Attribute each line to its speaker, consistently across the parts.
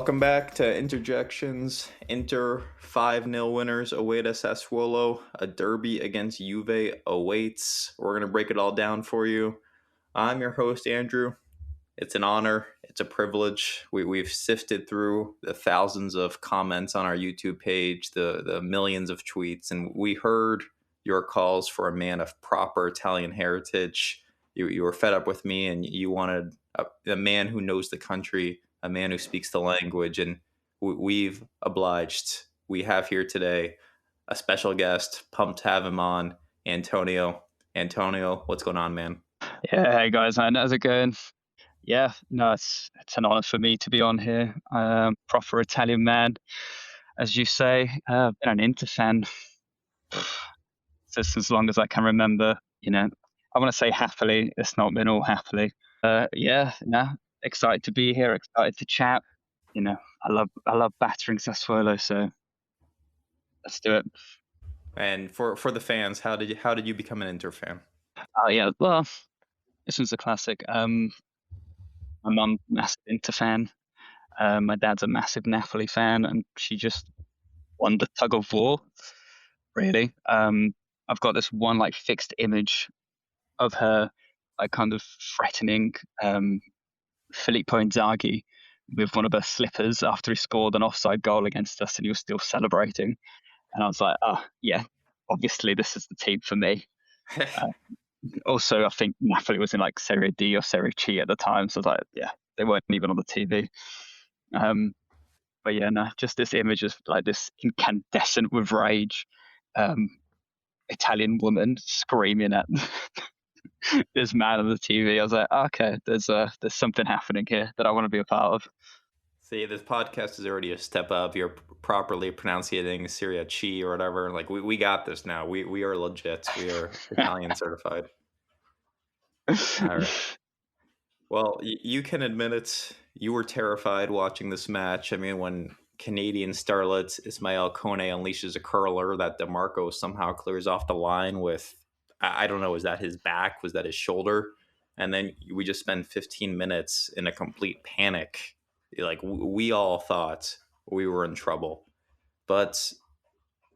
Speaker 1: Welcome back to Interjections. Inter 5-0 winners await at Sassuolo. A derby against Juve awaits. We're going to break it all down for you. I'm your host, Andrew. It's an honor. It's a privilege. We've sifted through the thousands of comments on our YouTube page, the millions of tweets, and we heard your calls for a man of proper Italian heritage. You were fed up with me, and you wanted a man who knows the country, a man who speaks the language, and we've obliged. We have here today a special guest. Pumped to have him on, Antonio. Antonio, what's going on, man?
Speaker 2: Yeah, hey guys, how's it going? Yeah, no, it's an honor for me to be on here. Proper Italian man, as you say. Been an Inter fan just as long as I can remember. I want to say happily. It's not been all happily. Yeah, no, excited to be here. Excited to chat. I love battering Sassuolo, so let's do it.
Speaker 1: And for the fans, how did you become an Inter fan?
Speaker 2: Oh yeah, well, this was a classic. My mum, massive Inter fan. My dad's a massive Napoli fan, and she just won the tug of war. Really, I've got this one like fixed image of her, like kind of threatening Filippo Inzaghi with one of her slippers after he scored an offside goal against us, and he was still celebrating. And I was like, oh yeah, obviously this is the team for me. Also, I think Napoli was in like Serie D or Serie C at the time, so I was like, yeah, they weren't even on the TV. But yeah, no, just this image of like this incandescent with rage Italian woman screaming at this man on the TV. I was like, okay, there's something happening here that I want to be a part of.
Speaker 1: See, this podcast is already a step up. You're properly pronouncing Serie C or whatever. Like we got this now. We are legit. We are Italian certified. All right. Well, you can admit it. You were terrified watching this match. I mean, when Canadian starlet Ismail Kone unleashes a curler that DeMarco somehow clears off the line with, I don't know, was that his back? Was that his shoulder? And then we just spend 15 minutes in a complete panic. Like we all thought we were in trouble. But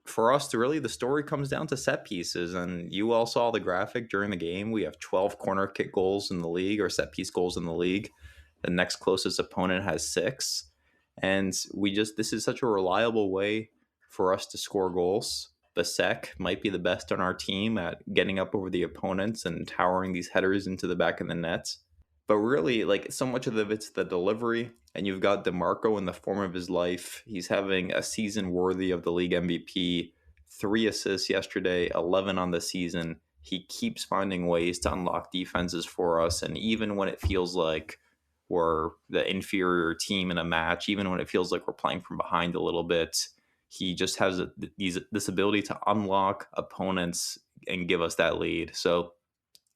Speaker 1: for us to really, the story comes down to set pieces. And you all saw the graphic during the game. We have 12 corner kick goals in the league, or set piece goals in the league. The next closest opponent has 6. And this is such a reliable way for us to score goals. Basek might be the best on our team at getting up over the opponents and towering these headers into the back of the net. But really, like, so much of it's the delivery, and you've got DeMarco in the form of his life. He's having a season worthy of the league MVP. 3 assists yesterday, 11 on the season. He keeps finding ways to unlock defenses for us, and even when it feels like we're the inferior team in a match, even when it feels like we're playing from behind a little bit, he just has this ability to unlock opponents and give us that lead. So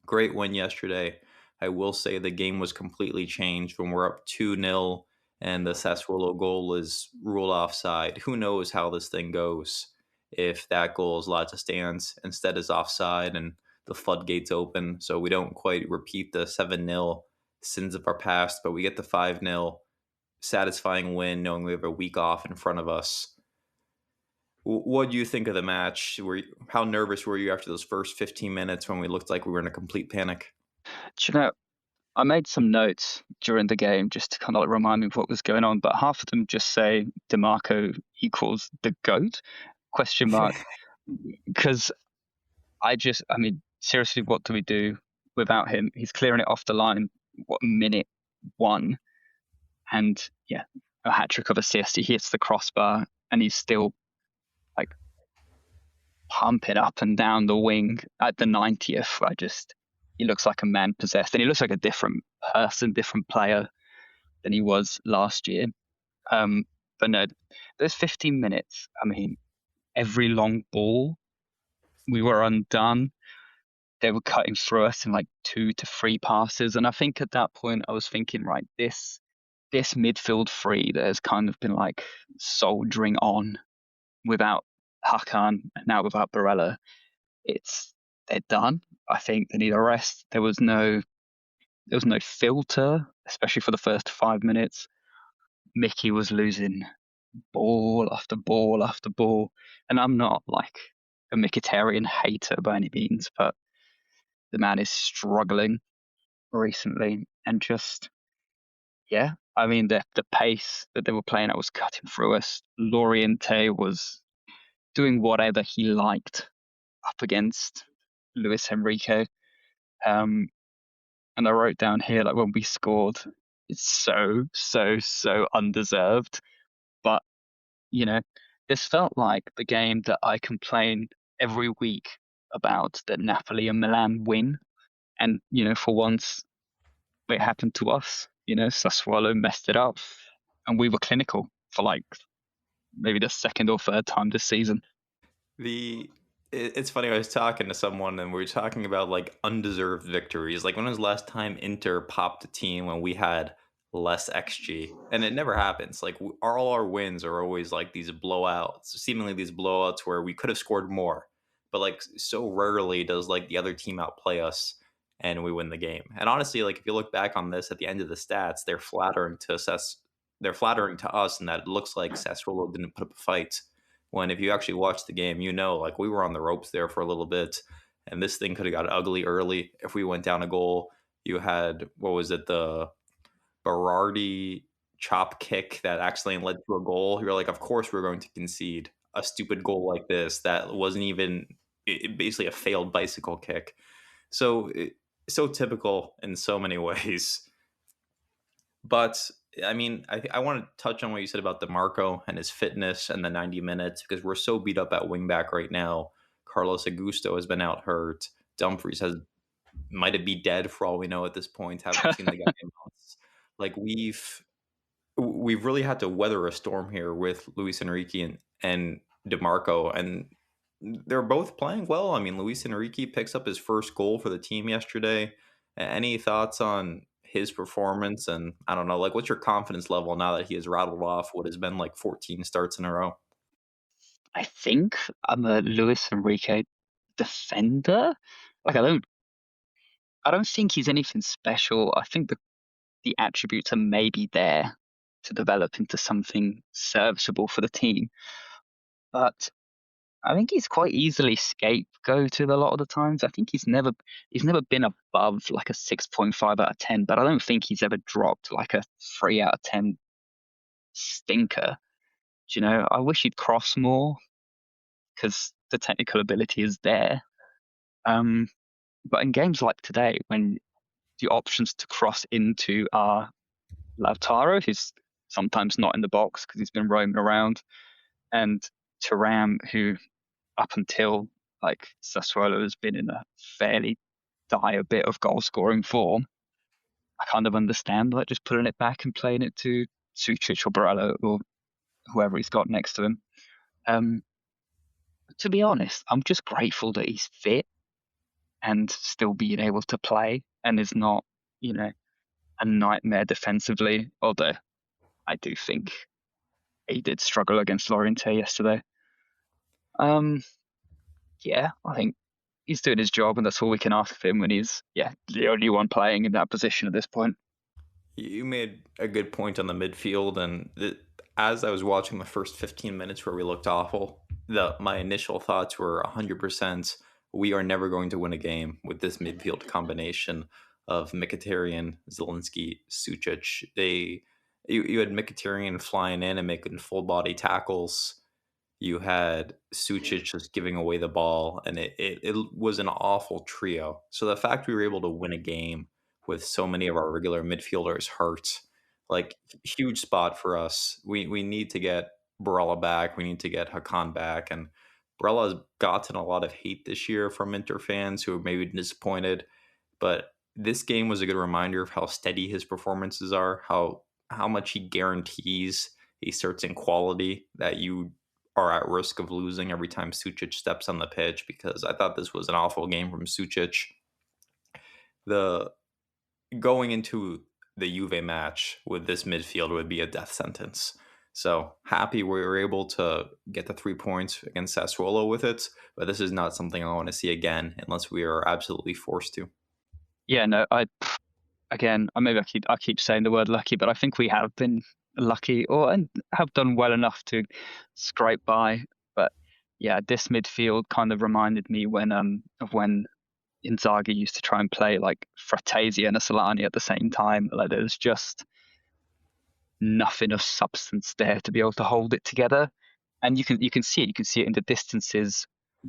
Speaker 1: great win yesterday. I will say the game was completely changed when we're up 2-0 and the Sassuolo goal is ruled offside. Who knows how this thing goes if that goal is allowed to stand instead is offside and the floodgates open. So we don't quite repeat the 7-0 sins of our past, but we get the 5-0 satisfying win knowing we have a week off in front of us. What do you think of the match? How nervous were you after those first 15 minutes when we looked like we were in a complete panic?
Speaker 2: Do you know, I made some notes during the game just to kind of like remind me of what was going on, but half of them just say DeMarco equals the GOAT, question mark. Because I mean, seriously, what do we do without him? He's clearing it off the line, minute 1? And yeah, a hat trick of assists. He hits the crossbar and he's still like pumping up and down the wing at the 90th. He looks like a man possessed, and he looks like a different person, different player than he was last year. But no, those 15 minutes, I mean, every long ball, we were undone. They were cutting through us in like 2 to 3 passes. And I think at that point I was thinking, right, this midfield three that has kind of been like soldiering on without Hakan and now without Barella, they're done. I think they need a rest. There was no filter, especially for the first 5 minutes. Mickey was losing ball after ball after ball. And I'm not like a Mkhitaryan hater by any means, but the man is struggling recently. And just, yeah, I mean, the pace that they were playing at was cutting through us. Loriente was doing whatever he liked up against Luis Enrique. And I wrote down here, like, when we scored, it's so undeserved. But, this felt like the game that I complain every week about, that Napoli and Milan win. And, for once, it happened to us. Sassuolo messed it up. And we were clinical for like maybe the second or third time this season.
Speaker 1: It's funny. I was talking to someone and we were talking about like undeserved victories. Like when was the last time Inter popped a team when we had less XG? And it never happens. Like all our wins are always like these blowouts, seemingly these blowouts where we could have scored more, but like so rarely does like the other team outplay us and we win the game. And honestly, like if you look back on this at the end of the stats, they're flattering to us. They're flattering to us, and that it looks like Sassuolo didn't put up a fight when if you actually watch the game, like we were on the ropes there for a little bit, and this thing could have got ugly early if we went down a goal. You had, what was it, the Berardi chop kick that accidentally led to a goal. You're like, of course we're going to concede a stupid goal like this that wasn't even basically a failed bicycle kick. So so typical in so many ways. But I mean, I want to touch on what you said about DeMarco and his fitness and the 90 minutes because we're so beat up at wingback right now. Carlos Augusto has been out hurt. Dumfries might be dead for all we know at this point. Haven't seen the guy in months. Like we've really had to weather a storm here with Luis Enrique and DeMarco, and they're both playing well. I mean, Luis Enrique picks up his first goal for the team yesterday. Any thoughts on his performance? And I don't know, like, what's your confidence level now that he has rattled off what has been like 14 starts in a row?
Speaker 2: I think I'm a Luis Enrique defender. Like I don't think he's anything special. I think the attributes are maybe there to develop into something serviceable for the team. But I think he's quite easily scapegoated a lot of the times. I think he's never been above like a 6.5 out of 10, but I don't think he's ever dropped like a 3 out of 10 stinker. I wish he'd cross more because the technical ability is there. Um, but in games like today, when the options to cross into are Lautaro, who's sometimes not in the box because he's been roaming around, and Thuram, who up until like Sassuolo has been in a fairly dire bit of goal scoring form. I kind of understand like just putting it back and playing it to Sucic or Barella or whoever he's got next to him. Um, to be honest, I'm just grateful that he's fit and still being able to play and is not, a nightmare defensively. Although I do think he did struggle against Loriente yesterday. Yeah, I think he's doing his job, and that's all we can ask of him when he's the only one playing in that position at this point.
Speaker 1: You made a good point on the midfield, and as I was watching the first 15 minutes where we looked awful, my initial thoughts were 100%. We are never going to win a game with this midfield combination of Mkhitaryan, Zielinski, Sucic. You had Mkhitaryan flying in and making full body tackles. You had Sucic just giving away the ball, and it was an awful trio. So the fact we were able to win a game with so many of our regular midfielders hurt, like huge spot for us. We need to get Barella back. We need to get Hakan back, and Barella has gotten a lot of hate this year from Inter fans who are maybe disappointed. But this game was a good reminder of how steady his performances are, how much he guarantees a certain quality that you are at risk of losing every time Sucic steps on the pitch, because I thought this was an awful game from Sucic. The going into the Juve match with this midfield would be a death sentence. So happy we were able to get the 3 points against Sassuolo with it, but this is not something I want to see again unless we are absolutely forced to.
Speaker 2: Yeah, no, maybe I keep saying the word lucky, but I think we have been lucky and have done well enough to scrape by. But yeah, this midfield kind of reminded me of when Inzaghi used to try and play like Fratesi and Asolani at the same time. Like there's just nothing of substance there to be able to hold it together. And you can see it in the distances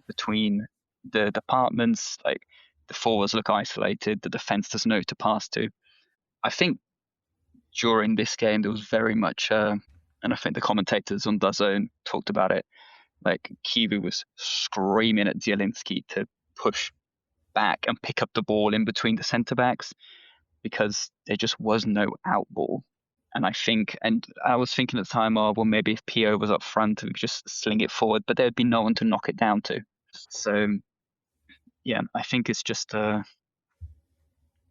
Speaker 2: between the departments. Like the forwards look isolated, the defense doesn't know who to pass to. I think during this game there was very much, and I think the commentators on DAZN talked about it. Like Kivu was screaming at Zielinski to push back and pick up the ball in between the centre backs because there just was no out ball. And I was thinking at the time, oh, well, maybe if PO was up front, we could just sling it forward, but there'd be no one to knock it down to. So, yeah, I think it's just well,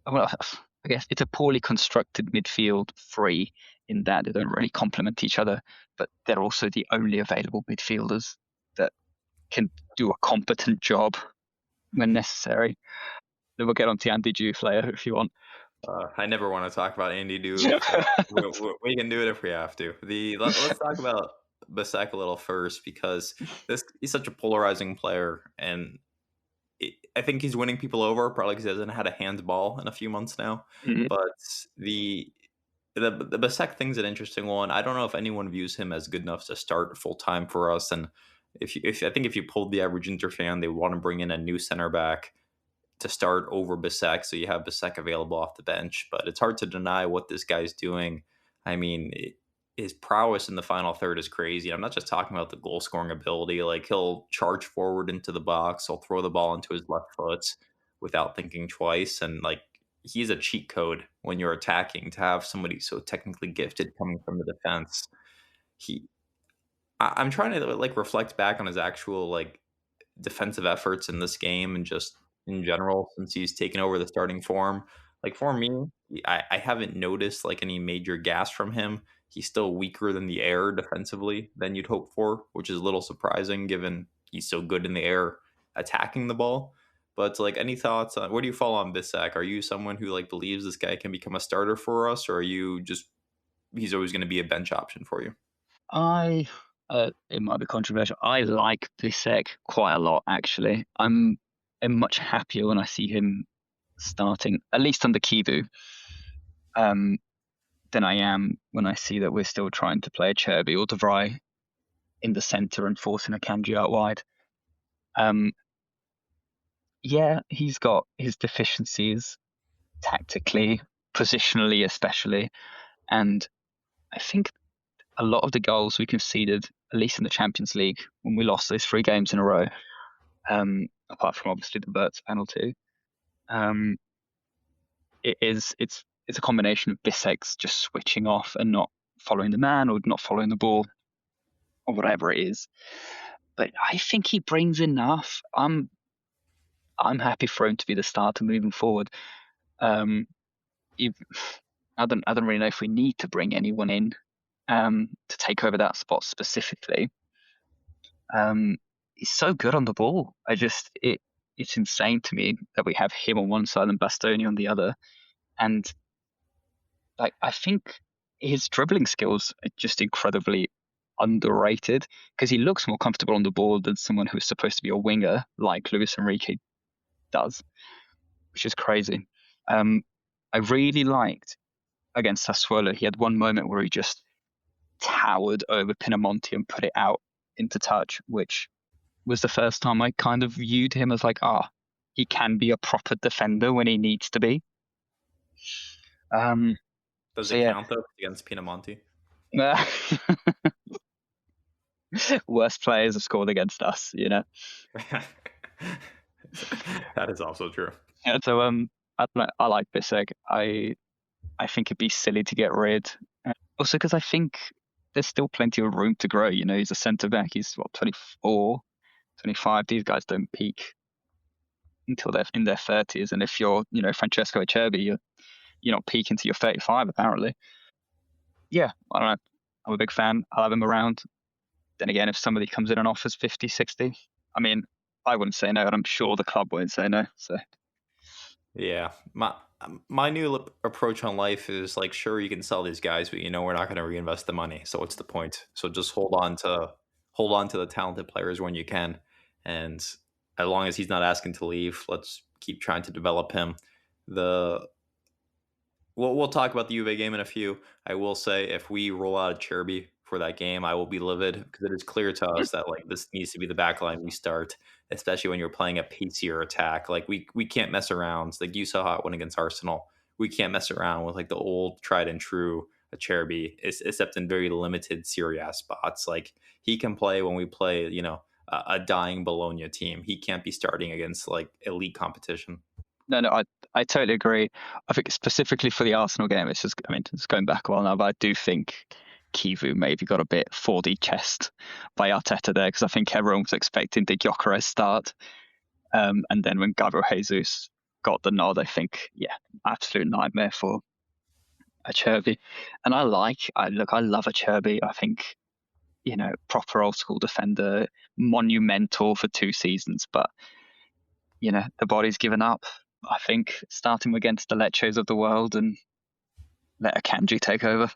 Speaker 2: I guess it's a poorly constructed midfield three in that they don't really complement each other, but they're also the only available midfielders that can do a competent job when necessary. Then we'll get on to Andy Juve later if you want.
Speaker 1: I never want to talk about Andy Doof. We can do it if we have to. Let's talk about Bisek a little first because he's such a polarizing player, and I think he's winning people over probably because he hasn't had a handball in a few months now.
Speaker 2: Mhm.
Speaker 1: But the Bisek thing's an interesting one. I don't know if anyone views him as good enough to start full time for us. And if I think if you pulled the average Inter fan, they want to bring in a new center back to start over Bisek, so you have Bisek available off the bench. But it's hard to deny what this guy's doing. I mean, his prowess in the final third is crazy. I'm not just talking about the goal scoring ability. Like he'll charge forward into the box, he'll throw the ball into his left foot without thinking twice, and like he's a cheat code when you're attacking to have somebody so technically gifted coming from the defense. He, I'm trying to like reflect back on his actual like defensive efforts in this game and just in general since he's taken over the starting form. Like for me, I haven't noticed like any major gas from him. He's still weaker than the air defensively than you'd hope for, which is a little surprising given he's so good in the air attacking the ball. But like any thoughts on where do you fall on Bissek? Are you someone who like believes this guy can become a starter for us, or are you just he's always going to be a bench option for you?
Speaker 2: I it might be controversial. I like Bisek quite a lot, actually. I'm much happier when I see him starting, at least under Kivu, um, than I am when I see that we're still trying to play Cherby or DeVry in the centre and forcing a Kanji out wide. Um, yeah, he's got his deficiencies tactically, positionally especially, and I think a lot of the goals we conceded, at least in the Champions League, when we lost those 3 games in a row, apart from obviously the Wirtz penalty, um, it's a combination of Bissek's just switching off and not following the man or not following the ball or whatever it is. But I think he brings enough. I'm happy for him to be the starter moving forward. Um, I don't really know if we need to bring anyone in to take over that spot specifically. He's so good on the ball. It's insane to me that we have him on one side and Bastoni on the other. And like I think his dribbling skills are just incredibly underrated because he looks more comfortable on the ball than someone who's supposed to be a winger like Luis Enrique does, which is crazy. I really liked against Sassuolo. He had one moment where he just towered over Pinamonti and put it out into touch, which was the first time I kind of viewed him as like, he can be a proper defender when he needs to be.
Speaker 1: Does
Speaker 2: So
Speaker 1: it
Speaker 2: yeah,
Speaker 1: count though against Pinamonti?
Speaker 2: worst players have scored against us, you know.
Speaker 1: That is also true.
Speaker 2: Yeah, so I like Bissek. I think it'd be silly to get rid. Also, because I think there's still plenty of room to grow. You know, he's a centre back. He's what 24, 25. These guys don't peak until they're in their 30s. And if you're, Francesco Acerbi, you're not peaking till you're 35, apparently. Yeah, I don't know. I'm a big fan. I'll have him around. Then again, if somebody comes in and offers 50, 60, I mean, I wouldn't say no, and I'm sure the club won't say no. So
Speaker 1: Yeah, my new approach on life is like, sure, you can sell these guys, but we're not going to reinvest the money. So what's the point? So just hold on to the talented players when you can, and as long as he's not asking to leave, let's keep trying to develop him. The we'll talk about the Juve game in a few. I will say, if we roll out a Cherby for that game, I will be livid because it is clear to us that like this needs to be the back line we start, especially when you're playing a pacier attack. Like we can't mess around. Like you saw how it went against Arsenal. We can't mess around with like the old tried and true Cherby, except in very limited Serie A spots. Like he can play when we play, a dying Bologna team. He can't be starting against like elite competition.
Speaker 2: No, no, I totally agree. I think specifically for the Arsenal game, it's just, I mean, it's going back a while now, but I do think Kivu maybe got a bit 4D chest by Arteta there because I think everyone was expecting the Gyökeres start. And then when Gabriel Jesus got the nod, I think, yeah, absolute nightmare for a Cherby. And I love a Cherby. I think, proper old school defender, monumental for 2 seasons, but the body's given up. I think starting against the Lecces of the world and let Akanji take over.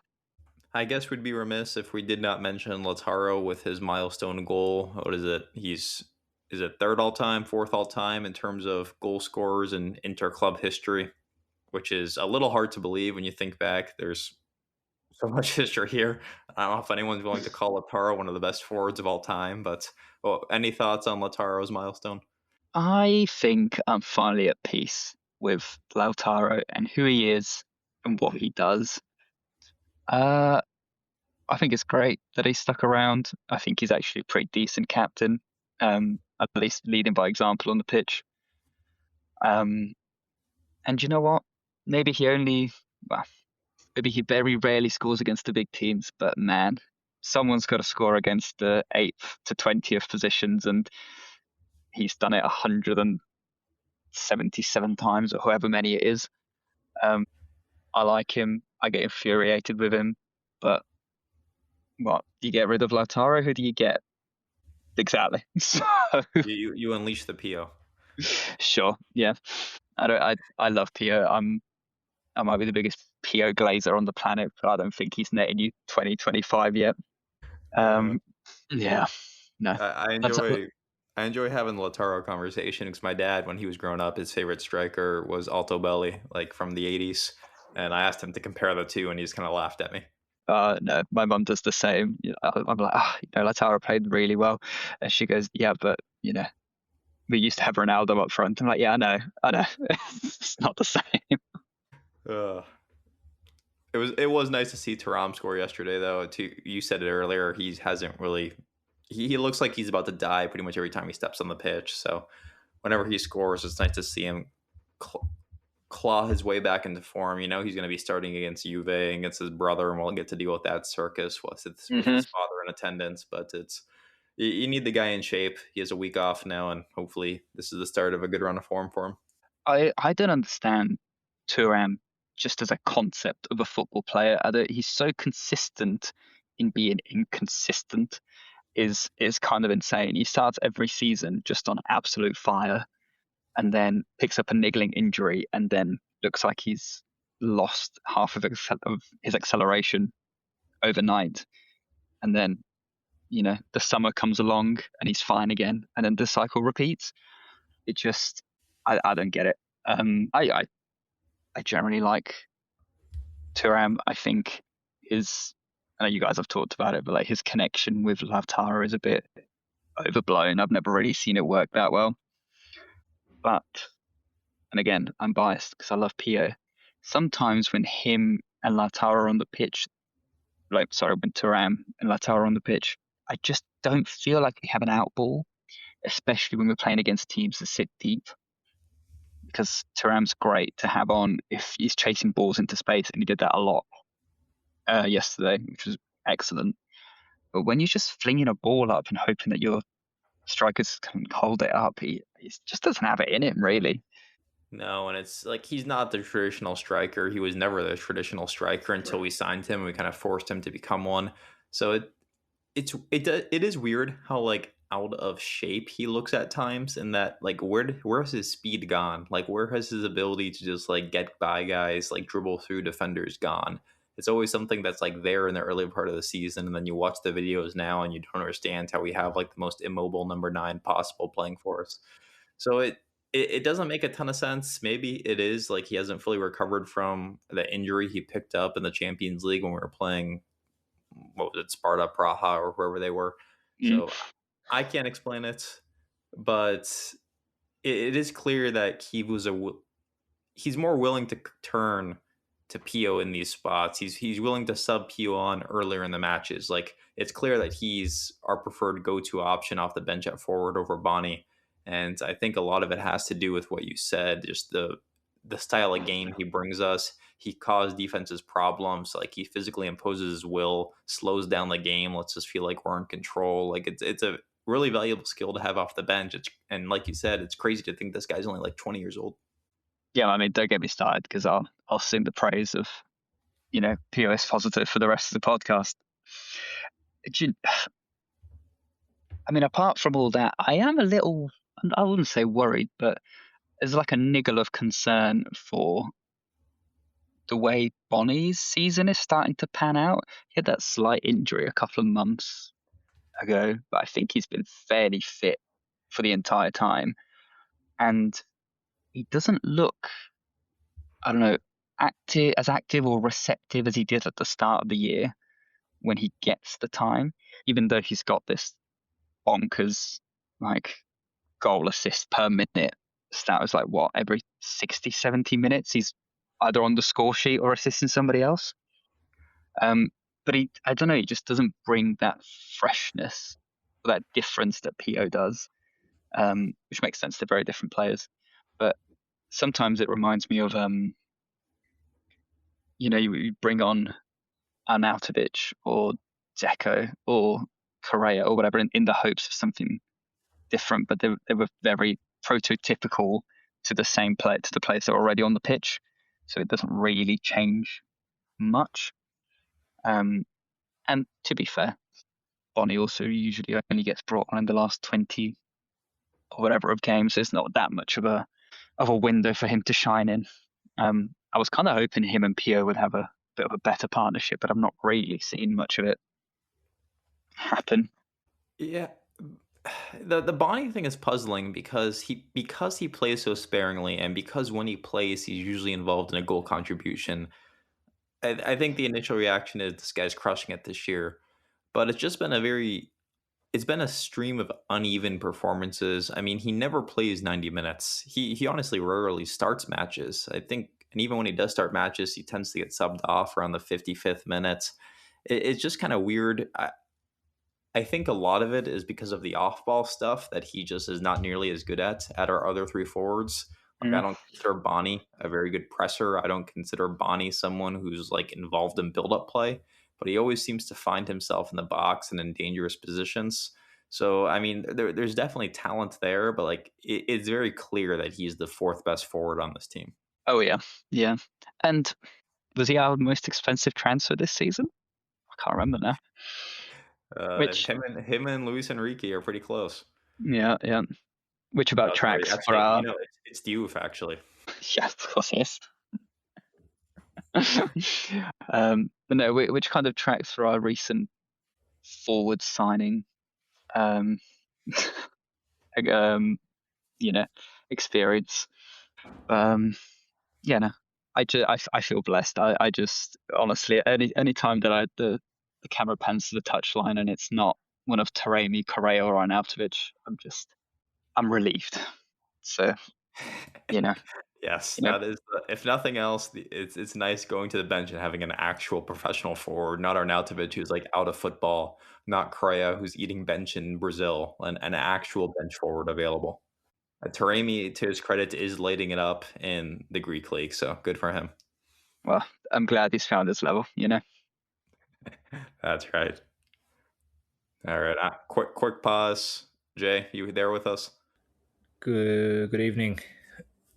Speaker 1: I guess we'd be remiss if we did not mention Lautaro with his milestone goal. What is it? Is it third all time, fourth all time in terms of goal scorers in inter club history, which is a little hard to believe when you think back. There's so much history here. I don't know if anyone's willing to call Lautaro one of the best forwards of all time, but any thoughts on Lautaro's milestone?
Speaker 2: I think I'm finally at peace with Lautaro and who he is and what he does. Uh, I think it's great that he stuck around. I think he's actually a pretty decent captain, at least leading by example on the pitch. Um, and you know what? Maybe he only, well, maybe he very rarely scores against the big teams, but man, someone's got to score against the 8th to 20th positions, and he's done it 177 times or however many it is. Um, I like him. I get infuriated with him, but what? You get rid of Lautaro, who do you get? Exactly. So
Speaker 1: You unleash the PO.
Speaker 2: sure, yeah. I don't. I love Pio. I might be the biggest Pio glazer on the planet, but I don't think he's netting you 2025 yet.
Speaker 1: Uh,
Speaker 2: Um, yeah, no.
Speaker 1: I, I
Speaker 2: That's
Speaker 1: enjoy I enjoy having the Lautaro conversation because my dad, when he was growing up, his favorite striker was Altobelli, like from the '80s, and I asked him to compare the two, and he just kind of laughed at me.
Speaker 2: no. My mum does the same. I'm like, Lautaro played really well, and she goes, yeah, but we used to have Ronaldo up front. I'm like, yeah, I know. It's not the same.
Speaker 1: Uh, it was nice to see Taram score yesterday, though. You said it earlier. He hasn't really. He looks like he's about to die pretty much every time he steps on the pitch. So whenever he scores, it's nice to see him claw his way back into form. He's going to be starting against Juve against his brother, and we'll get to deal with that circus with
Speaker 2: Hmm.
Speaker 1: his father in attendance. But you need the guy in shape. He has a week off now, and hopefully this is the start of a good run of form for him.
Speaker 2: I don't understand Turam just as a concept of a football player. He's so consistent in being inconsistent is kind of insane. He starts every season just on absolute fire and then picks up a niggling injury and then looks like he's lost half of his acceleration overnight. And then, the summer comes along and he's fine again. And then the cycle repeats. It just, I don't get it. I generally like Turam. I think I know you guys have talked about it, but like his connection with Lautaro is a bit overblown. I've never really seen it work that well. But, and again, I'm biased because I love Pio. Sometimes when him and Lautaro are on the pitch, like, sorry, when Turam and Lautaro are on the pitch, I just don't feel like we have an out ball, especially when we're playing against teams that sit deep. Because Turam's great to have on if he's chasing balls into space, and he did that a lot yesterday, which was excellent. But when you're just flinging a ball up and hoping that your strikers can hold it up, he just doesn't have it in him, really.
Speaker 1: No, and it's like he's not the traditional striker. He was never the traditional striker until we signed him. We kind of forced him to become one. So it is weird how like out of shape he looks at times, and that like where has his speed gone? Like where has his ability to just like get by guys, like dribble through defenders gone? It's always something that's like there in the early part of the season, and then you watch the videos now and you don't understand how we have like the most immobile number 9 possible playing for us. So it doesn't make a ton of sense. Maybe it is like he hasn't fully recovered from the injury he picked up in the Champions League when we were playing, what was it, Sparta Praha or wherever they were.
Speaker 2: Mm.
Speaker 1: So I can't explain it, but it is clear that he's more willing to turn to Pio in these spots. He's willing to sub Pio on earlier in the matches. Like it's clear that he's our preferred go-to option off the bench at forward over Bonnie. And I think a lot of it has to do with what you said, just the style of game he brings us. He caused defenses problems. Like he physically imposes his will, slows down the game, lets us feel like we're in control. Like it's a really valuable skill to have off the bench. And like you said, it's crazy to think this guy's only like 20 years old.
Speaker 2: Yeah, I mean, don't get me started because I'll sing the praise of POS positive for the rest of the podcast. I mean, apart from all that, I am a little, I wouldn't say worried, but there's like a niggle of concern for the way Bonnie's season is starting to pan out. He had that slight injury a couple of months ago, but I think he's been fairly fit for the entire time. And he doesn't look, I don't know, active or receptive as he did at the start of the year when he gets the time, even though he's got this bonkers like goal assist per minute stat. Was like what, every 60, 70 minutes he's either on the score sheet or assisting somebody else. But I don't know, he just doesn't bring that freshness, that difference that Pio does, which makes sense. They're very different players. But sometimes it reminds me of, you bring on Arnautovic or Dzeko or Correa or whatever in the hopes of something different, but they were very prototypical to the same play to the players that are already on the pitch, so it doesn't really change much. And to be fair, Bonnie also usually only gets brought on in the last 20 or whatever of games. So it's not that much of a window for him to shine in. I was kind of hoping him and Pio would have a bit of a better partnership, but I'm not really seeing much of it happen.
Speaker 1: Yeah. The Bonnie thing is puzzling because he plays so sparingly, and because when he plays he's usually involved in a goal contribution. I think the initial reaction is this guy's crushing it this year, but it's been a stream of uneven performances. I mean, he never plays 90 minutes. He honestly rarely starts matches. I think, and even when he does start matches, he tends to get subbed off around the 55th minute. It's just kind of weird. I think a lot of it is because of the off-ball stuff that he just is not nearly as good at our other three forwards. Like I don't consider Bonnie a very good presser. I don't consider Bonnie someone who's like involved in build-up play, but he always seems to find himself in the box and in dangerous positions. So I mean, there's definitely talent there, but like it's very clear that he's the fourth best forward on this team.
Speaker 2: Oh yeah, yeah. And was he our most expensive transfer this season? I can't remember now. Which
Speaker 1: Him and Luis Enrique are pretty close.
Speaker 2: yeah. Which about
Speaker 1: Oh, sorry,
Speaker 2: tracks for
Speaker 1: actually,
Speaker 2: our
Speaker 1: it's Diouf actually.
Speaker 2: yeah, of course yes. But no, which kind of tracks for our recent forward signing, um, um, experience. Yeah, no, I feel blessed. I just honestly, any time that the camera pans to the touchline and it's not one of Taremi, Correa, or Arnautovic, I'm relieved. So
Speaker 1: Yes,
Speaker 2: you know,
Speaker 1: that is. If nothing else, it's nice going to the bench and having an actual professional forward, not Arnautovic who's like out of football, not Correa who's eating bench in Brazil, and an actual bench forward available. Taremi, to his credit, is lighting it up in the Greek league, so good for him.
Speaker 2: well, I'm glad he's found his level.
Speaker 1: That's right. All right, quick pause. Jay, you there with us?
Speaker 3: Good evening.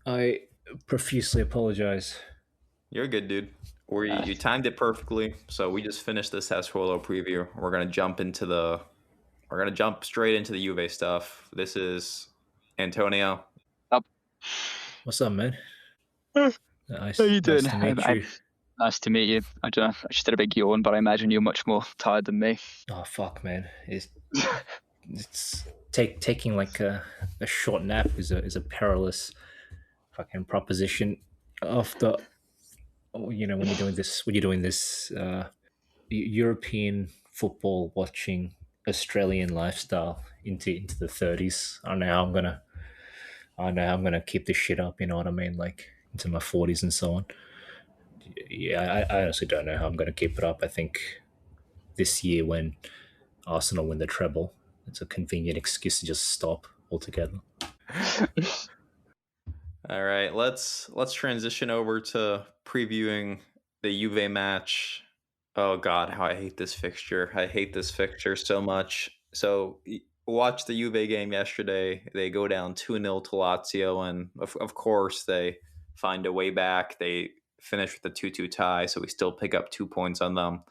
Speaker 3: I profusely apologize.
Speaker 1: You're good, dude. You timed it perfectly. So we just finished the Sassuolo preview. We're gonna jump into we're gonna jump straight into the Juve stuff. This is Antonio.
Speaker 2: Up.
Speaker 3: What's up, man?
Speaker 2: How you doing?
Speaker 3: Nice to meet you.
Speaker 2: Nice to meet you. I don't know. I just did a big yawn, but I imagine you're much more tired than me.
Speaker 3: Oh fuck, man! It's taking like a short nap is a perilous fucking proposition. After when you're doing this European football watching Australian lifestyle into the 30s. I don't know how I'm gonna keep this shit up. You know what I mean? Like into my 40s and so on. Yeah, I honestly don't know how I'm gonna keep it up. I think this year when Arsenal win the treble, it's a convenient excuse to just stop altogether.
Speaker 1: All right, let's transition over to previewing the Juve match. Oh God, how I hate this fixture! I hate this fixture so much. So watch the Juve game yesterday. They go down 2-0 to Lazio, and of course they find a way back. They finish with a 2-2 tie, so we still pick up 2 points on them.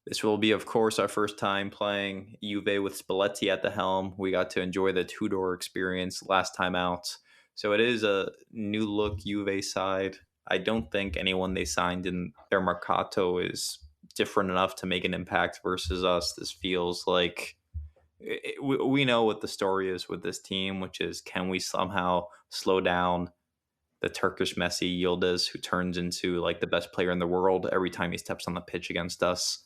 Speaker 1: This will be, of course, our first time playing Juve with Spalletti at the helm. We got to enjoy the two-door experience last time out. So it is a new look Juve side. I don't think anyone they signed in their Mercato is different enough to make an impact versus us. This feels like we know what the story is with this team, which is can we somehow slow down the Turkish Messi Yildiz, who turns into like the best player in the world every time he steps on the pitch against us.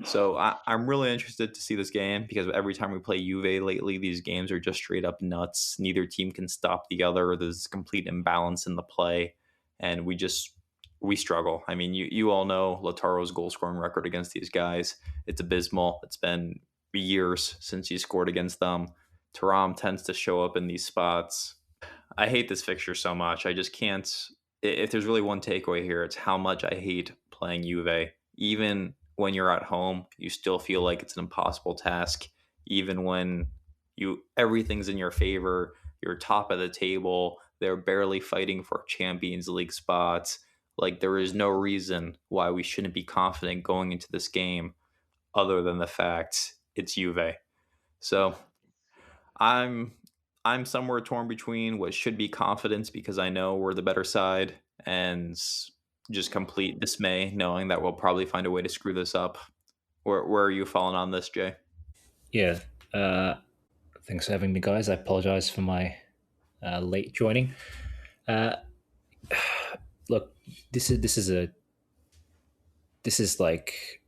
Speaker 1: So I'm really interested to see this game because every time we play Juve lately, these games are just straight up nuts. Neither team can stop the other. There's complete imbalance in the play, and we struggle. I mean, you all know Lautaro's goal scoring record against these guys. It's abysmal. It's been years since he scored against them. Thuram tends to show up in these spots. I hate this fixture so much. I just can't. If there's really one takeaway here, it's how much I hate playing Juve. Even when you're at home, you still feel like it's an impossible task. Even when everything's in your favor, you're top of the table, they're barely fighting for Champions League spots. Like there is no reason why we shouldn't be confident going into this game, other than the fact it's Juve. So I'm I'm somewhere torn between what should be confidence because I know we're the better side and just complete dismay knowing that we'll probably find a way to screw this up. Where are you falling on this, Jay?
Speaker 3: Yeah. Thanks for having me, guys. I apologize for my late joining. Look, this is like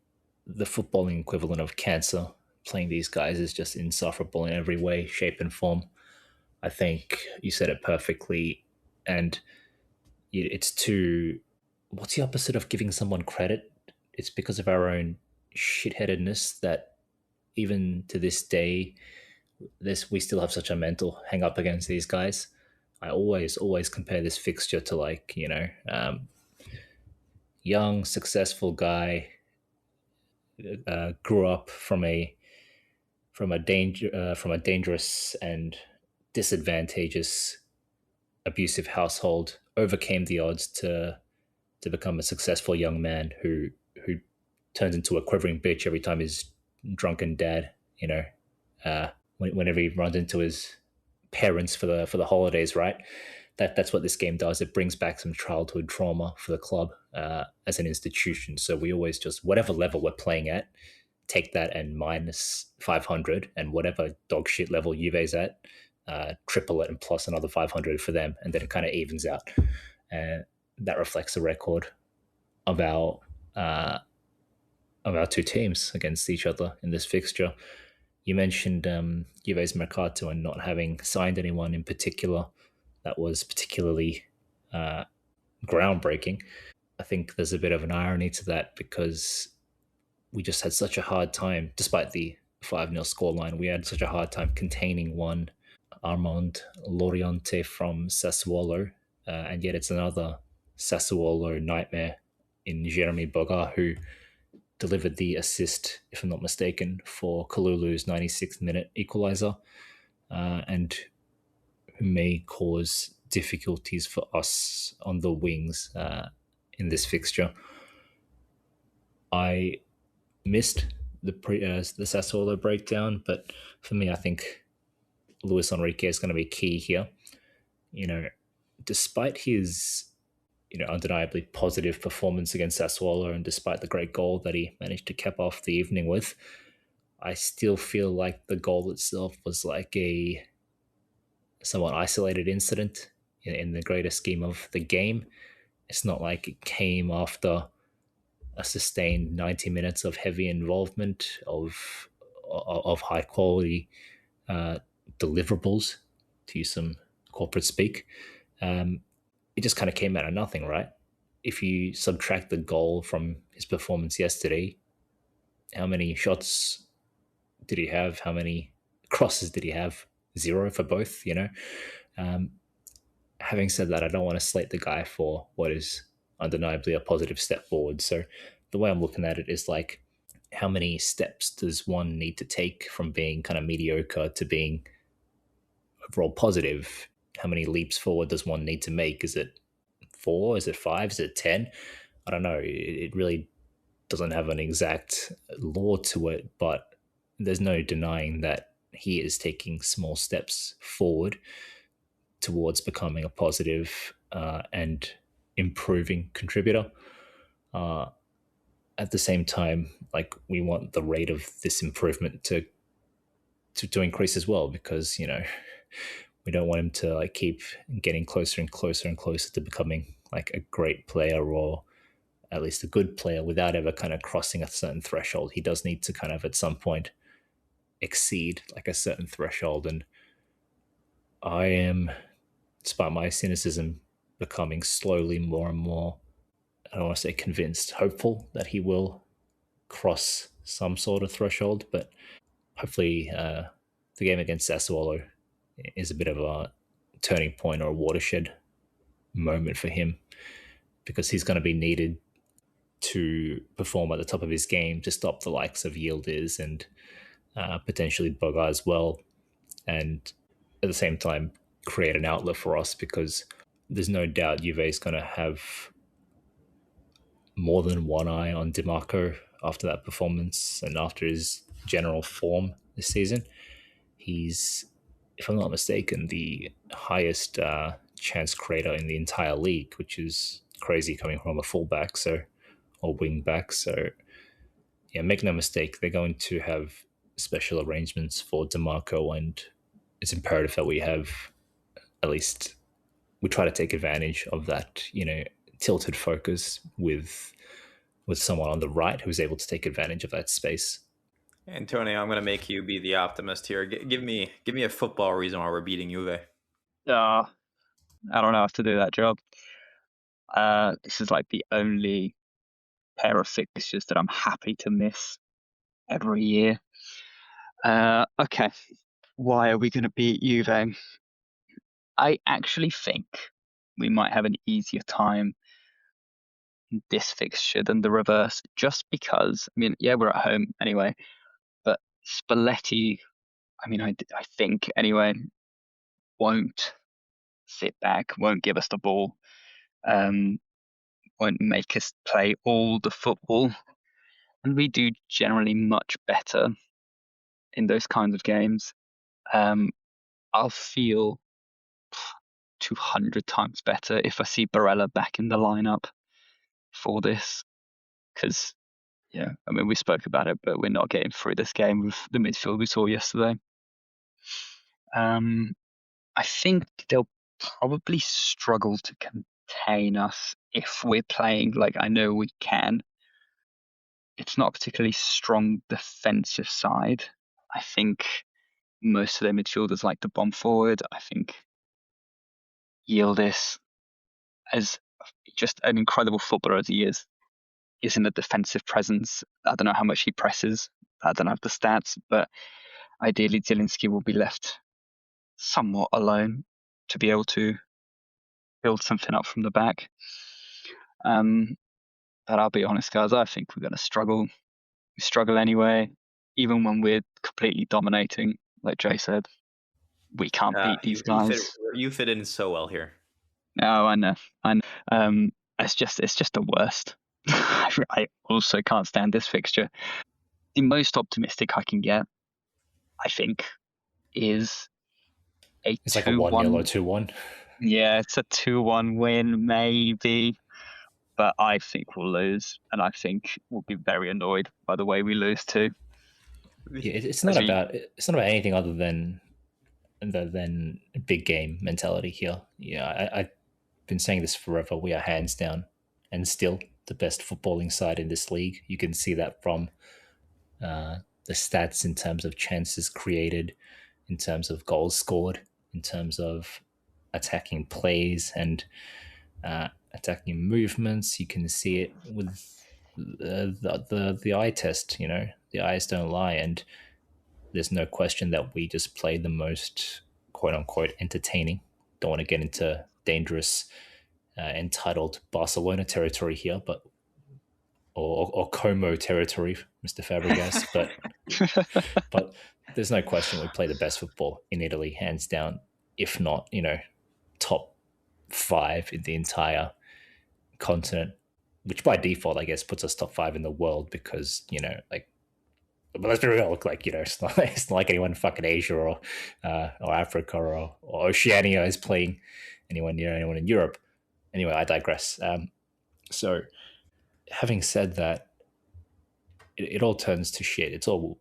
Speaker 3: the footballing equivalent of cancer. Playing these guys is just insufferable in every way, shape, and form. I think you said it perfectly, and it's too. What's the opposite of giving someone credit? It's because of our own shitheadedness that even to this day, we still have such a mental hang up against these guys. I always compare this fixture to like young successful guy grew up from a dangerous and disadvantageous abusive household, overcame the odds to become a successful young man who turns into a quivering bitch every time his drunken dad, whenever he runs into his parents for the holidays, right? That's what this game does. It brings back some childhood trauma for the club as an institution. So we always just whatever level we're playing at, take that and minus 500, and whatever dog shit level Juve's at, triple it and plus another 500 for them, and then it kind of evens out. And that reflects the record of our two teams against each other in this fixture. You mentioned Juve's Mercato and not having signed anyone in particular that was particularly groundbreaking. I think there's a bit of an irony to that because we just had such a hard time, despite the 5-0 scoreline, we had such a hard time containing one Armand Loriente from Sassuolo, and yet it's another Sassuolo nightmare in Jeremy Boga, who delivered the assist, if I'm not mistaken, for Kalulu's 96th minute equaliser, and who may cause difficulties for us on the wings in this fixture. I missed the Sassuolo breakdown, but for me, I think Luis Enrique is going to be key here. Despite his undeniably positive performance against Sassuolo, and despite the great goal that he managed to cap off the evening with, I still feel like the goal itself was like a somewhat isolated incident in the greater scheme of the game. It's not like it came after a sustained 90 minutes of heavy involvement of high quality deliverables, to use some corporate speak. It just kind of came out of nothing, right? If you subtract the goal from his performance yesterday, how many shots did he have? How many crosses did he have? 0 for both, Having said that, I don't want to slate the guy for what is undeniably a positive step forward. So the way I'm looking at it is like, how many steps does one need to take from being kind of mediocre to being overall positive? How many leaps forward does one need to make? Is it 4? Is it 5? Is it 10? I don't know. It really doesn't have an exact law to it, but there's no denying that he is taking small steps forward towards becoming a positive and improving contributor. At the same time, like, we want the rate of this improvement to increase as well, because we don't want him to like keep getting closer and closer and closer to becoming like a great player, or at least a good player, without ever kind of crossing a certain threshold. He does need to kind of at some point exceed like a certain threshold, and I am, despite my cynicism, becoming slowly more and more, I don't want to say convinced, hopeful that he will cross some sort of threshold. But hopefully the game against Sassuolo is a bit of a turning point or a watershed moment for him, because he's going to be needed to perform at the top of his game to stop the likes of Yildiz and potentially Boga as well, and at the same time create an outlet for us, because there's no doubt Juve is going to have more than one eye on DiMarco after that performance and after his general form this season. He's, if I'm not mistaken, the highest chance creator in the entire league, which is crazy coming from a fullback, or wing back. So yeah, make no mistake, they're going to have special arrangements for DiMarco, and it's imperative that we have, at least we try to take advantage of that, tilted focus with someone on the right who's able to take advantage of that space.
Speaker 1: Antonio, I'm going to make you be the optimist here. Give me a football reason why we're beating Juve.
Speaker 2: I don't know how to do that job. This is like the only pair of fixtures that I'm happy to miss every year. Okay, why are we going to beat Juve? I actually think we might have an easier time in this fixture than the reverse, just because, we're at home anyway, but Spalletti, I think anyway, won't sit back, won't give us the ball, won't make us play all the football, and we do generally much better in those kinds of games. I'll feel 200 times better if I see Barella back in the lineup for this, because we spoke about it, but we're not getting through this game with the midfield we saw yesterday. I think they'll probably struggle to contain us if we're playing like I know we can. It's not a particularly strong defensive side. I think most of their midfielders like to bomb forward. I think Yildiz, as just an incredible footballer as he isn't a defensive presence. I don't know how much he presses. I don't have the stats, but ideally Zielinski will be left somewhat alone to be able to build something up from the back. But I'll be honest, guys, I think we're going to struggle. We struggle anyway, even when we're completely dominating, like Jay said. We can't beat these guys.
Speaker 1: You fit in so well here.
Speaker 2: No, I know. It's just the worst. I also can't stand this fixture. The most optimistic I can get, I think, is a
Speaker 3: It's like a 1-0 or 2-1.
Speaker 2: Yeah, it's a 2-1 win, maybe. But I think we'll lose, and I think we'll be very annoyed by the way we lose too.
Speaker 3: Yeah, it's not about anything other than big game mentality here. Yeah, I've been saying this forever. We are hands down and still the best footballing side in this league. You can see that from the stats in terms of chances created, in terms of goals scored, in terms of attacking plays and attacking movements. You can see it with the eye test. You know, the eyes don't lie, and there's no question that we just play the most quote unquote entertaining. Don't want to get into dangerous, entitled Barcelona territory here, but or Como territory, Mr. Fabregas, but there's no question we play the best football in Italy, hands down. If not, top 5 in the entire continent, which by default, I guess, puts us top 5 in the world because like. But let's be real. Look, like it's not like anyone in fucking Asia or Africa or Oceania is playing anyone near anyone in Europe. Anyway, I digress. So, having said that, it all turns to shit. It's all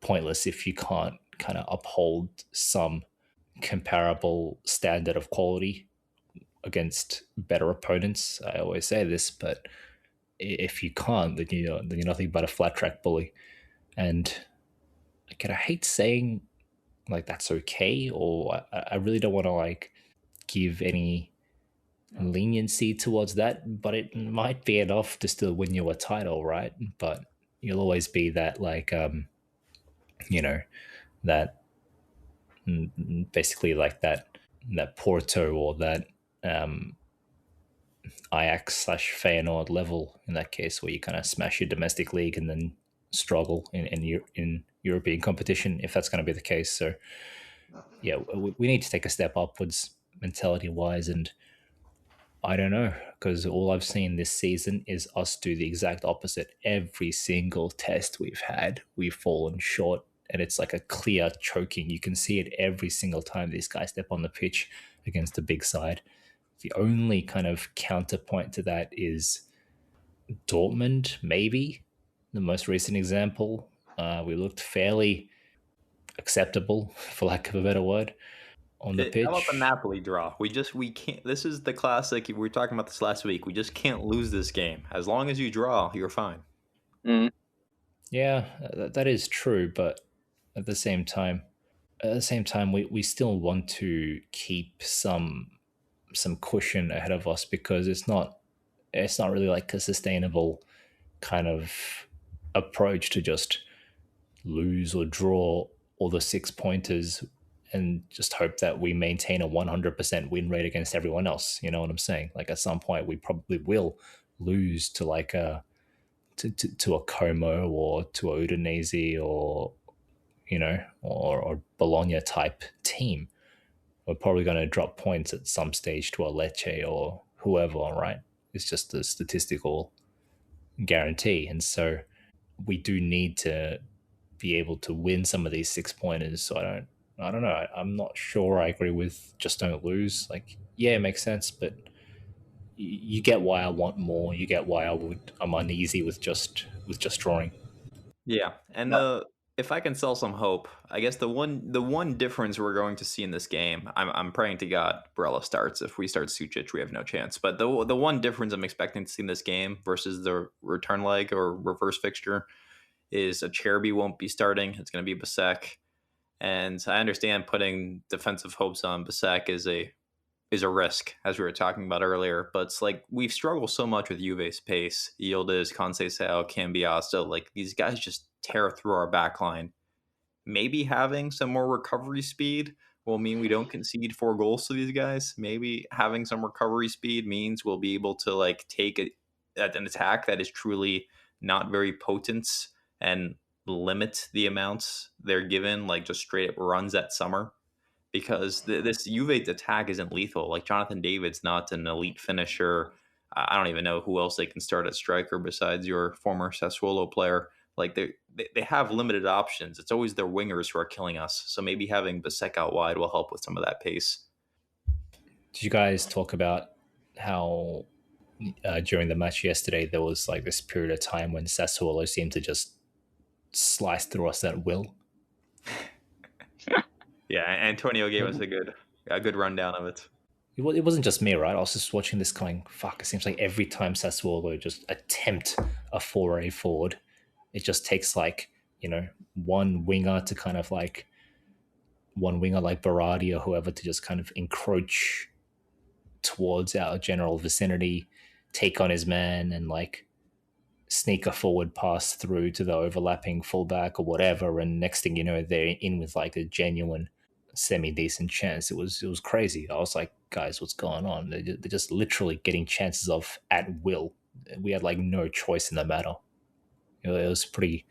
Speaker 3: pointless if you can't kind of uphold some comparable standard of quality against better opponents. I always say this, but if you can't, then you're nothing but a flat track bully. And I hate saying like that's okay, or I really don't want to like give any leniency towards that, but it might be enough to still win you a title, right? But you'll always be that like that basically like that Porto or that Ajax / Feyenoord level in that case, where you kind of smash your domestic league and then struggle in European competition, if that's going to be the case. So yeah, we need to take a step upwards mentality wise, and I don't know, because all I've seen this season is us do the exact opposite. Every single test we've had, we've fallen short, and it's like a clear choking. You can see it every single time these guys step on the pitch against a big side. The only kind of counterpoint to that is Dortmund, maybe the most recent example. We looked fairly acceptable, for lack of a better word, on the pitch.
Speaker 1: How about the Napoli draw? We can't. This is the classic. We were talking about this last week. We just can't lose this game. As long as you draw, you're fine.
Speaker 3: Yeah, that is true. But at the same time, we still want to keep some cushion ahead of us, because it's not really like a sustainable kind of approach to just lose or draw all the 6 pointers and just hope that we maintain a 100% win rate against everyone else. You know what I'm saying? Like at some point we probably will lose to like a Como or to a Udinese or or Bologna type team. We're probably going to drop points at some stage to a Lecce or whoever, right? It's just a statistical guarantee. And so we do need to be able to win some of these 6-pointers. So I don't know. I'm not sure I agree with just don't lose. Like, yeah, it makes sense, but you get why I want more. You get why I'm uneasy with just drawing.
Speaker 1: Yeah, and if I can sell some hope, I guess the one difference we're going to see in this game, I'm praying to God Barella starts. If we start Sucic, we have no chance. But the one difference I'm expecting to see in this game versus the return leg or reverse fixture is Acerbi won't be starting. It's going to be Basek, and I understand putting defensive hopes on Basek is a risk, as we were talking about earlier. But it's like we've struggled so much with Juve's pace. Yildiz, Conceição, Cambiasso, like these guys just tear through our back line. Maybe having some more recovery speed will mean we don't concede 4 goals to these guys. Maybe having some recovery speed means we'll be able to like take an attack that is truly not very potent and limit the amounts they're given, like just straight up runs at Summer. Because this Juve attack isn't lethal. Like Jonathan David's not an elite finisher. I don't even know who else they can start at striker besides your former Sassuolo player. Like they have limited options. It's always their wingers who are killing us. So maybe having Bisek out wide will help with some of that pace.
Speaker 3: Did you guys talk about how during the match yesterday there was like this period of time when Sassuolo seemed to just slice through us at will?
Speaker 1: Yeah, Antonio gave us a good rundown of it.
Speaker 3: It wasn't just me, right? I was just watching this going, fuck, it seems like every time Sassuolo just attempt a foray forward, it just takes like, one winger like Berardi or whoever to just kind of encroach towards our general vicinity, take on his man, and like sneak a forward pass through to the overlapping fullback or whatever. And next thing you know, they're in with like a genuine semi-decent chance. It was crazy. I was like, guys, what's going on? They're just literally getting chances off at will. We had like no choice in the matter. It was pretty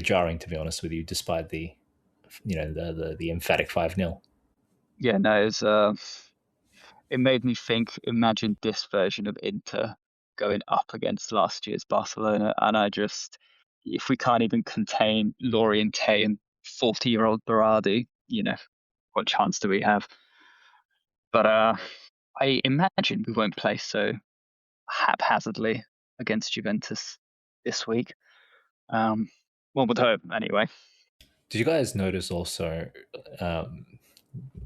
Speaker 3: jarring, to be honest with you, despite the emphatic 5-0.
Speaker 2: Yeah, no, it made me think, imagine this version of Inter going up against last year's Barcelona. And if we can't even contain Lorien K and 40-year-old Berardi, what chance do we have? But I imagine we won't play so haphazardly against Juventus this week. One would hope, anyway.
Speaker 3: Did you guys notice also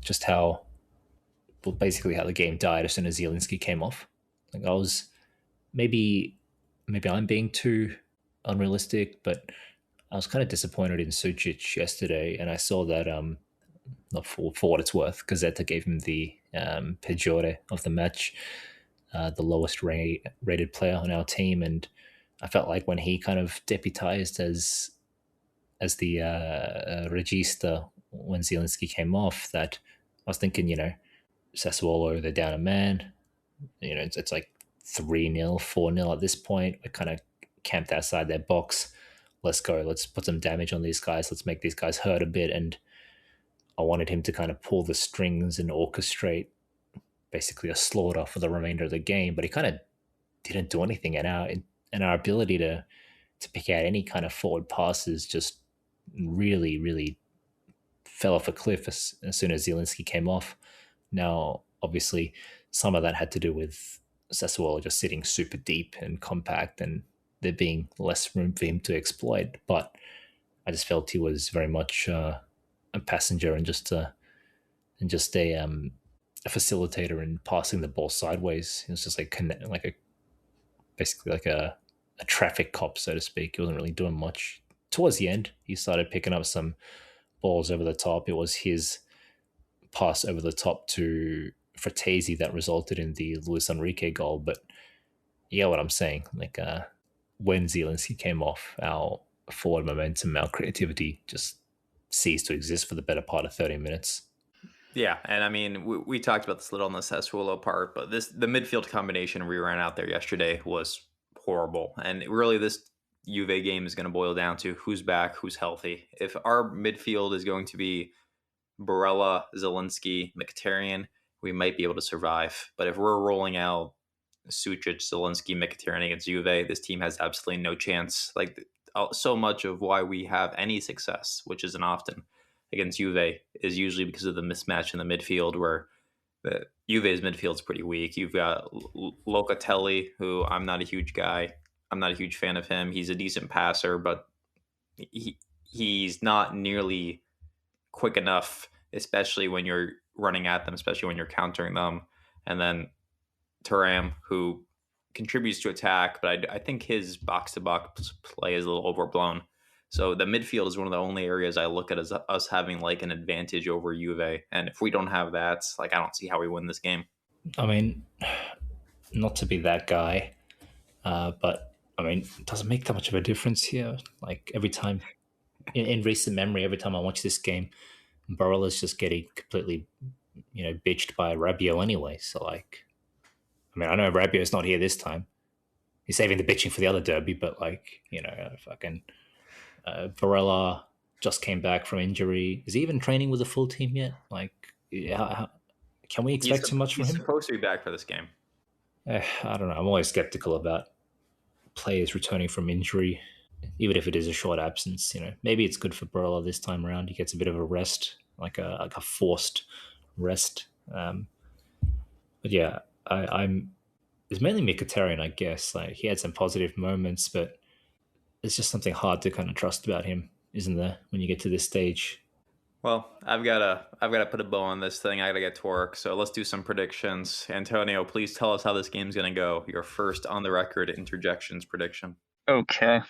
Speaker 3: just basically how the game died as soon as Zielinski came off? Like I was maybe I'm being too unrealistic, but I was kind of disappointed in Sucic yesterday, and I saw that not for what it's worth, Gazzetta gave him the peggiore of the match, the lowest rated player on our team, and I felt like when he kind of deputized as the regista when Zielinski came off, that I was thinking, Sassuolo, they're down a man. It's like 3-0, 4-0 at this point. We're kind of camped outside their box. Let's go. Let's put some damage on these guys. Let's make these guys hurt a bit. And I wanted him to kind of pull the strings and orchestrate basically a slaughter for the remainder of the game. But he kind of didn't do anything. And our ability to pick out any kind of forward passes just really, really fell off a cliff as soon as Zielinski came off. Now, obviously, some of that had to do with Sassuolo just sitting super deep and compact and there being less room for him to exploit. But I just felt he was very much a passenger and just a facilitator in passing the ball sideways. It was just basically like a traffic cop, so to speak. He wasn't really doing much. Towards the end, he started picking up some balls over the top. It was his pass over the top to Fratesi that resulted in the Luis Enrique goal. But yeah, what I'm saying, like when Zielinski came off, our forward momentum, our creativity just ceased to exist for the better part of 30 minutes.
Speaker 1: Yeah, and I mean, we talked about this a little on the Sassuolo part, but the midfield combination we ran out there yesterday was horrible. And really, this Juve game is going to boil down to who's back, who's healthy. If our midfield is going to be Barella, Zielinski, Mkhitaryan, we might be able to survive. But if we're rolling out Sucic, Zielinski, Mkhitaryan against Juve, this team has absolutely no chance. Like, so much of why we have any success, which isn't often, against Juve is usually because of the mismatch in the midfield, where the Juve's midfield's pretty weak. You've got Locatelli, who I'm not a huge guy. I'm not a huge fan of him. He's a decent passer, but he's not nearly quick enough, especially when you're running at them, especially when you're countering them. And then Thuram, who contributes to attack, but I think his box-to-box play is a little overblown. So the midfield is one of the only areas I look at as us having like an advantage over Juve. And if we don't have that, like, I don't see how we win this game.
Speaker 3: I mean, not to be that guy, but I mean, it doesn't make that much of a difference here. Like every time in recent memory, every time I watch this game, Barella's just getting completely, bitched by Rabiot anyway. So like, I mean, I know Rabiot's not here this time. He's saving the bitching for the other derby, but like, fucking Barella just came back from injury. Is he even training with the full team yet? Like, can we expect too much from him?
Speaker 1: He's supposed to be back for this game.
Speaker 3: I don't know. I'm always skeptical about players returning from injury. even if it is a short absence, maybe it's good for Barella this time around. He gets a bit of a rest, like a forced rest. But yeah, I'm. It's mainly Mkhitaryan, I guess. Like he had some positive moments, but it's just something hard to kind of trust about him, isn't there? When you get to this stage.
Speaker 1: Well, I've gotta put a bow on this thing. I gotta get to work. So let's do some predictions. Antonio, please tell us how this game's gonna go. Your first on the record interjections prediction.
Speaker 2: Okay.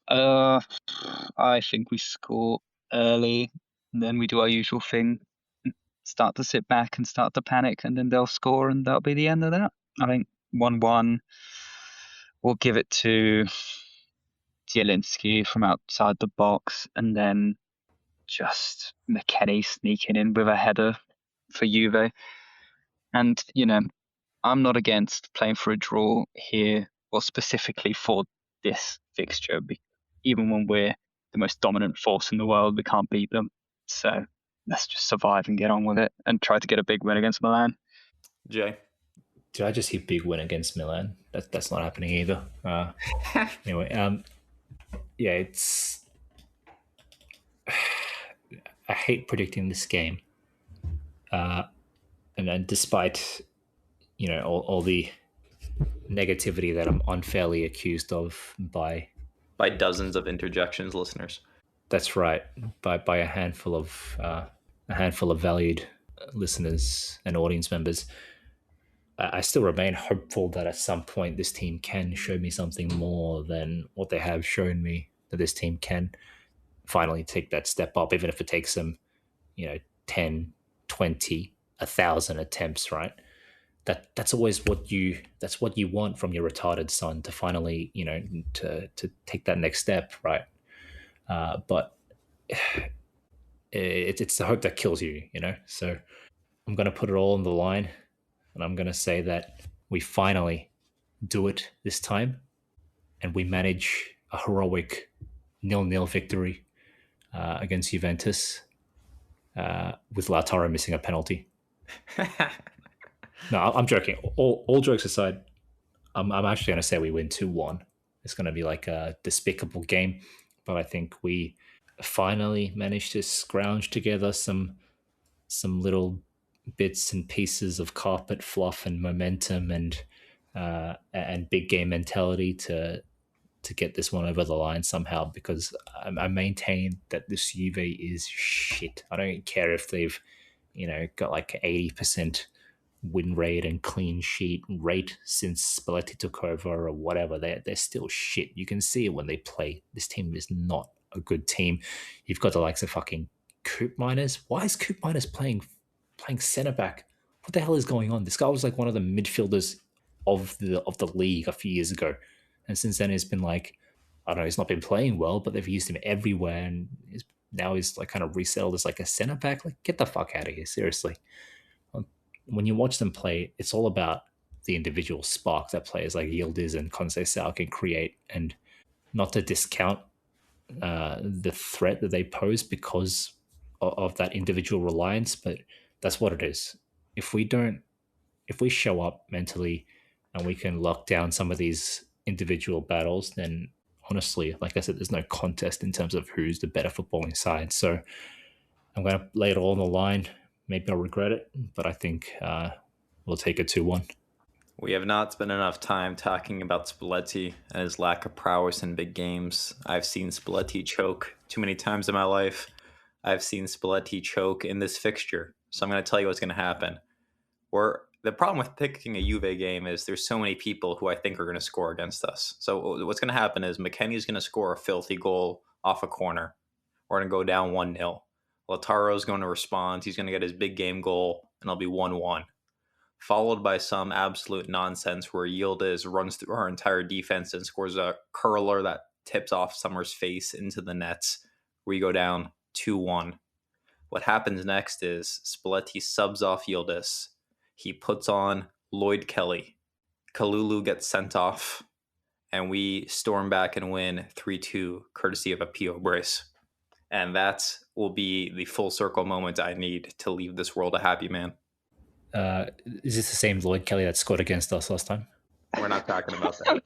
Speaker 2: I think we score early, and then we do our usual thing, start to sit back and start to panic, and then they'll score, and that'll be the end of that. I think 1-1. We'll give it to Zielinski from outside the box, and then just McKennie sneaking in with a header for Juve. And, I'm not against playing for a draw here, or specifically for this fixture. Even when we're the most dominant force in the world, we can't beat them. So let's just survive and get on with it and try to get a big win against Milan.
Speaker 1: Jay?
Speaker 3: Did I just hit big win against Milan? That's not happening either. Anyway, yeah, it's. I hate predicting this game, and then despite all the negativity that I'm unfairly accused of by
Speaker 1: dozens of interjections, listeners.
Speaker 3: That's right, by a handful of valued listeners and audience members. I still remain hopeful that at some point this team can show me something more than what they have shown me, that this team can finally take that step up, even if it takes them, 10, 20, 1,000 attempts, right? That's always what you want from your retarded son, to finally, to take that next step, right? But it's the hope that kills you, So I'm going to put it all on the line, and I'm going to say that we finally do it this time, and we manage a heroic 0-0 victory against Juventus with Lautaro missing a penalty. No, I'm joking. All jokes aside, I'm actually going to say we win 2-1. It's going to be like a despicable game, but I think we finally managed to scrounge together some little bits and pieces of carpet fluff and momentum and big game mentality to get this one over the line somehow, because I maintain that this Juve is shit. I don't care if they've got like 80% win rate and clean sheet rate since Spalletti took over or whatever. They're still shit. You can see it when they play. This team is not a good team. You've got the likes of fucking Coop Miners. Why is Coop Miners playing centre back? What the hell is going on? This guy was like one of the midfielders of the league a few years ago, and since then he's been like, I don't know, he's not been playing well, but they've used him everywhere, and now he's like kind of resettled as like a centre back. Like, get the fuck out of here, seriously. When you watch them play, it's all about the individual spark that players like Yildiz and Conceição can create, and not to discount the threat that they pose because of that individual reliance, but that's what it is. If we show up mentally and we can lock down some of these individual battles, then honestly, like I said, there's no contest in terms of who's the better footballing side. So I'm going to lay it all on the line. Maybe I'll regret it, but I think we'll take a 2-1.
Speaker 1: We have not spent enough time talking about Spalletti and his lack of prowess in big games. I've seen Spalletti choke too many times in my life. I've seen Spalletti choke in this fixture. So I'm going to tell you what's going to happen. The problem with picking a Juve game is there's so many people who I think are going to score against us. So what's going to happen is McKennie's going to score a filthy goal off a corner. We're going to go down 1-0. Lautaro's going to respond. He's going to get his big game goal, and it'll be 1-1. Followed by some absolute nonsense where Yildiz runs through our entire defense and scores a curler that tips off Sommer's face into the nets. We go down 2-1. What happens next is Spalletti subs off Yildiz. He puts on Lloyd Kelly. Kalulu gets sent off, and we storm back and win 3-2, courtesy of a PO brace. And that will be the full circle moment I need to leave this world a happy man.
Speaker 3: Is this the same Lloyd Kelly that scored against us last time?
Speaker 1: We're not talking about that.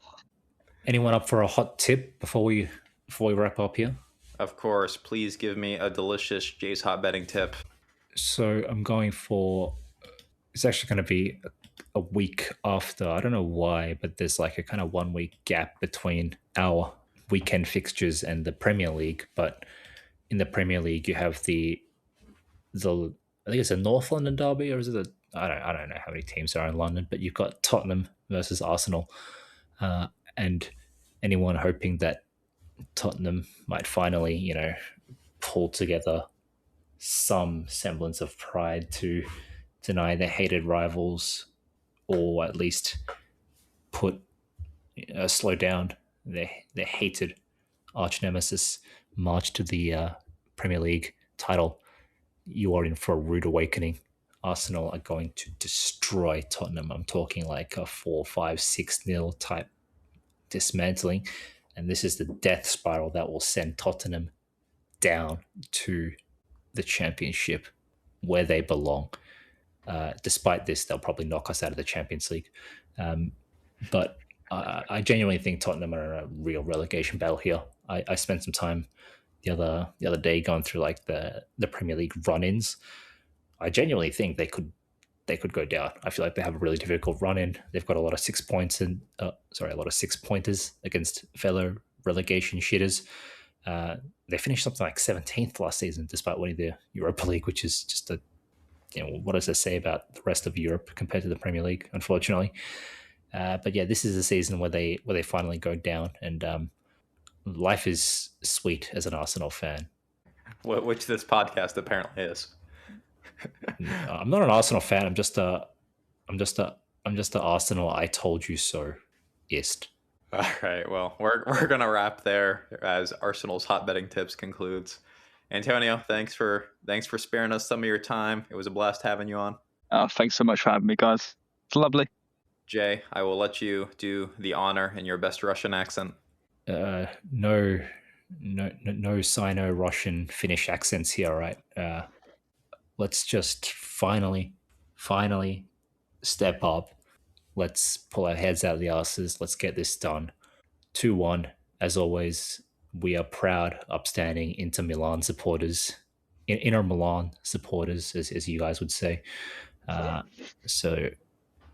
Speaker 3: Anyone up for a hot tip before we before we wrap up here?
Speaker 1: Of course, please give me a delicious Jay's hot betting tip.
Speaker 3: So I'm going for. It's actually going to be a week after. I don't know why, but there's like a kind of 1 week gap between our weekend fixtures and the Premier League. But in the Premier League, you have the I think it's a North London derby, or is it I don't know how many teams are in London, but you've got Tottenham versus Arsenal, and anyone hoping that Tottenham might finally, pull together some semblance of pride to deny their hated rivals, or at least slow down their hated arch nemesis march to the Premier League title. You are in for a rude awakening. Arsenal are going to destroy Tottenham. I'm talking like a 4-5-6-0 type dismantling. And this is the death spiral that will send Tottenham down to the Championship where they belong. Despite this, they'll probably knock us out of the Champions League. But I genuinely think Tottenham are in a real relegation battle here. I spent some time the other day going through like the Premier League run-ins. I genuinely think they could go down. I feel like they have a really difficult run-in. They've got a lot of 6 points and a lot of 6-pointers against fellow relegation shitters. They finished something like 17th last season, despite winning the Europa League, which is just what does that say about the rest of Europe compared to the Premier League? Unfortunately, but yeah, this is a season where they finally go down, and life is sweet as an Arsenal fan.
Speaker 1: Which this podcast apparently is.
Speaker 3: I'm not an Arsenal fan. I'm just a Arsenal I told you so ist.
Speaker 1: All right. Well, we're gonna wrap there as Arsenal's hot betting tips concludes. Antonio, thanks for sparing us some of your time. It was a blast having you on.
Speaker 2: Thanks so much for having me, guys. It's lovely.
Speaker 1: Jay, I will let you do the honor in your best Russian accent.
Speaker 3: No Sino-Russian Finnish accents here, right? Let's just finally step up. Let's pull our heads out of the asses. Let's get this done. 2-1. As always, we are proud, upstanding Inter Milan supporters, Inter Milan supporters, as you guys would say. So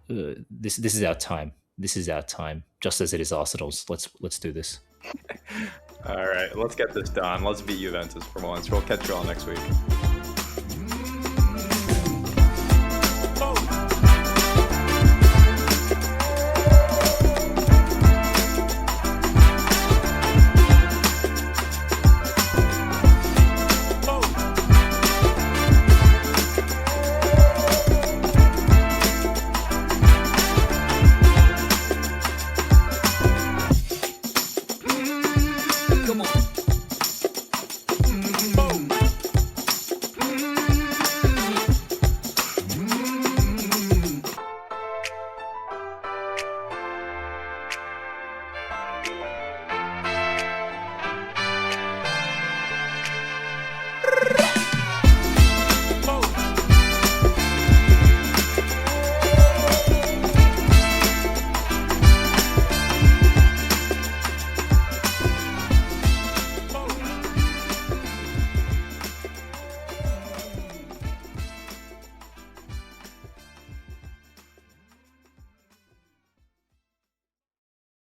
Speaker 3: this is our time. This is our time, just as it is Arsenal's. Let's do this.
Speaker 1: All right, let's get this done. Let's beat Juventus for once. We'll catch you all next week.